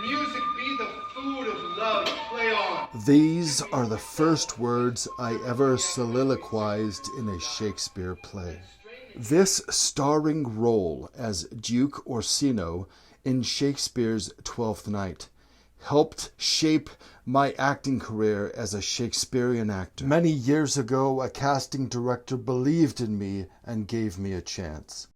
music be the food of love, play on. These are the first words I ever soliloquized in a Shakespeare play. This starring role as Duke Orsino in Shakespeare's Twelfth Night helped shape my acting career as a Shakespearean actor. Many years ago, a casting director believed in me and gave me a chance.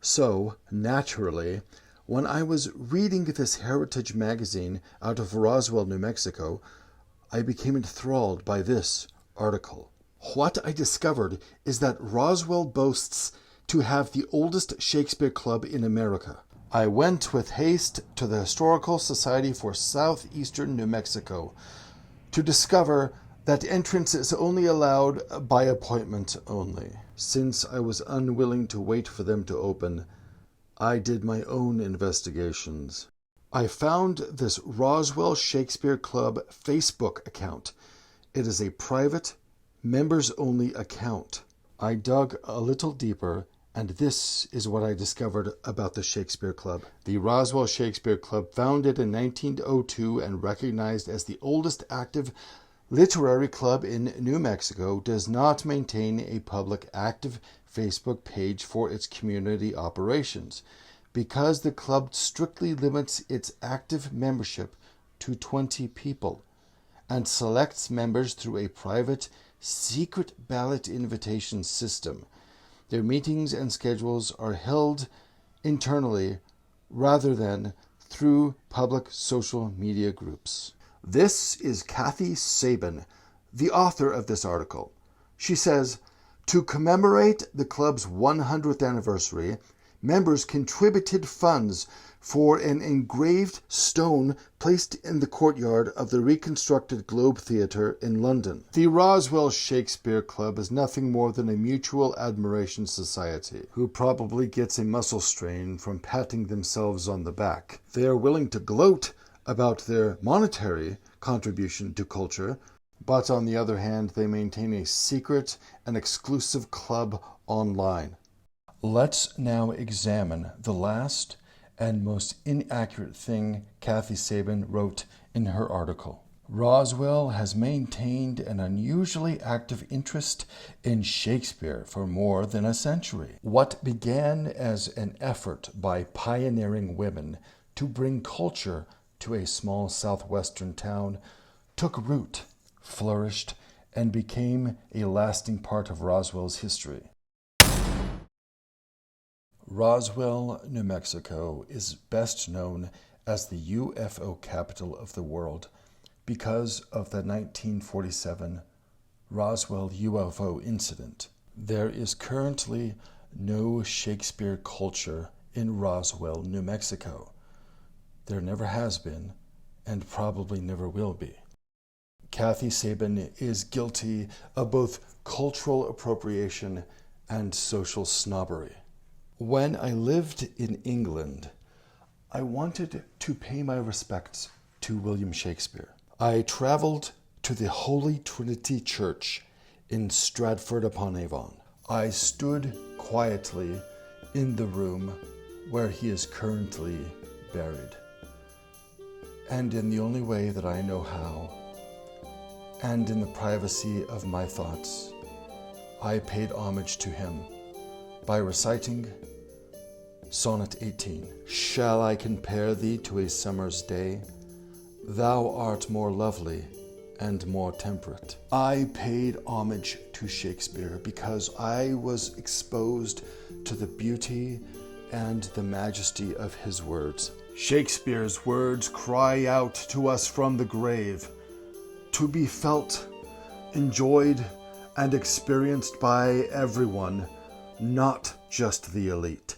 So, naturally, when I was reading this heritage magazine out of Roswell, New Mexico, I became enthralled by this article. What I discovered is that Roswell boasts to have the oldest Shakespeare club in America. I went with haste to the Historical Society for Southeastern New Mexico to discover that entrance is only allowed by appointment only. Since I was unwilling to wait for them to open, I did my own investigations. I found this Roswell Shakespeare Club Facebook account. It is a private, members-only account. I dug a little deeper, and this is what I discovered about the Shakespeare Club. The Roswell Shakespeare Club, founded in 1902 and recognized as the oldest active literary club in New Mexico, does not maintain a public active Facebook page for its community operations because the club strictly limits its active membership to 20 people and selects members through a private, secret ballot invitation system. Their meetings and schedules are held internally rather than through public social media groups. This is Kathy Sabin, the author of this article. She says, to commemorate the club's 100th anniversary, members contributed funds for an engraved stone placed in the courtyard of the reconstructed Globe Theatre in London. The Roswell Shakespeare Club is nothing more than a mutual admiration society who probably gets a muscle strain from patting themselves on the back. They are willing to gloat about their monetary contribution to culture, but on the other hand, they maintain a secret and exclusive club online. Let's now examine the last and most inaccurate thing Kathy Sabin wrote in her article. Roswell has maintained an unusually active interest in Shakespeare for more than a century. What began as an effort by pioneering women to bring culture to a small southwestern town took root, flourished, and became a lasting part of Roswell's history. Roswell, New Mexico is best known as the UFO capital of the world because of the 1947 Roswell UFO incident. There is currently no Shakespeare culture in Roswell, New Mexico. There never has been, and probably never will be. Kathy Sabin is guilty of both cultural appropriation and social snobbery. When I lived in England, I wanted to pay my respects to William Shakespeare. I traveled to the Holy Trinity Church in Stratford-upon-Avon. I stood quietly in the room where he is currently buried. And in the only way that I know how, and in the privacy of my thoughts, I paid homage to him by reciting Sonnet 18. Shall I compare thee to a summer's day? Thou art more lovely and more temperate. I paid homage to Shakespeare because I was exposed to the beauty and the majesty of his words. Shakespeare's words cry out to us from the grave, to be felt, enjoyed, and experienced by everyone, not just the elite.